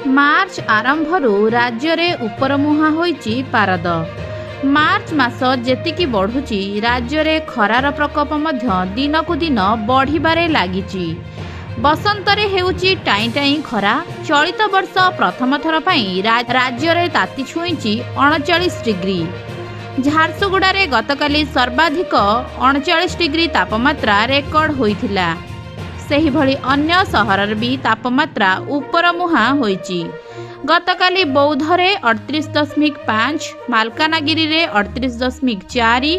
मार्च आरंभरू राज्य रे उपरमुहा होईची पारद। मार्च मास जेतिकी बढ़ुची राज्य रे खरार प्रकोप मध्य दिनकु दिन बढ़िबारे लागिची। बसंतरे हेउची टाई टाई खरा। चलित वर्ष प्रथम थर पई राज्य रे ताती छुईची 39 डिग्री। झारसुगुड़ारे गतकाली सर्वाधिक 39 डिग्री तापमात्रा रेकर्ड होइथिला। सेही भली अन्य सहर भी तापमात्रा उपरमुहा होइची। गतकाली बौद्धरे 38.5, मालकानगिरी रे 38.4,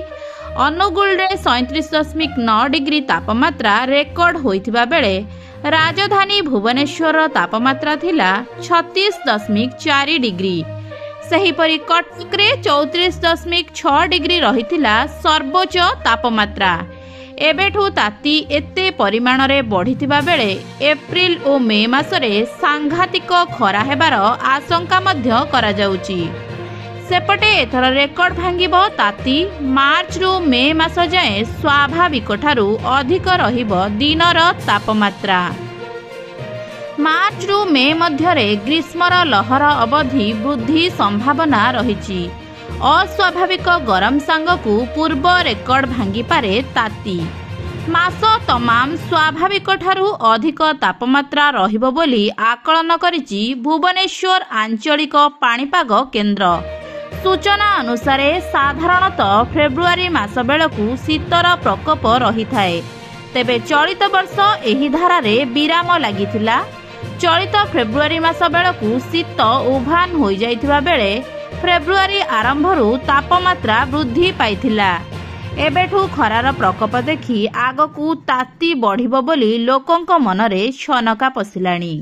अनुगुल 37.9 डिग्री तापमात्रा रेकर्ड होइथिबा बेले राजधानी भुवनेश्वर तापमात्रा थिला 36.4 डिग्री। सेहीपरि कटक रे 34.6 डिग्री रहिथिला सर्वोच्च तापमात्रा। एबेठू ताती एते परिमाण रे बढ़िथिबा बेले एप्रिल और मे मासरे सांघातिक खरा हेबार आशंका मध्य करा जाउची। सेपटे एथर रेकर्ड भांगिबो ताती। मार्च रु मे मास जाए स्वाभाविक ठारू अधिक रहिबो दिनर तापमात्रा। मार्च रु मे मध्यरे ग्रीष्मर लहर अवधि वृद्धि संभावना रहिची। अस्वाभाविक गरम सांगकू पूर्व रेकर्ड भांगी पारे ताती। मास तमाम स्वाभाविक ठारू अधिक तापमात्रा रहिबो बोली आकलन करिची भुवनेश्वर आंचलिक पाणीपाग केन्द्र। सूचना अनुसार साधारणतः फेब्रुआरी मास बेलकू शीतर प्रकोप रही थाए। तेबे चलित वर्ष एही धारारे विराम लागिथिला। चलित फेब्रुआरी मास बेलकू शीत उभान होई जाइथिबा बेले फेब्रुआरी आरंभरू तापमात्रा वृद्धि पाइथिला। एबेठू खरार प्रकोप देखि आगकू ताती बढ़िबो बोली लोकंक मनरे छनका पसिलाणी।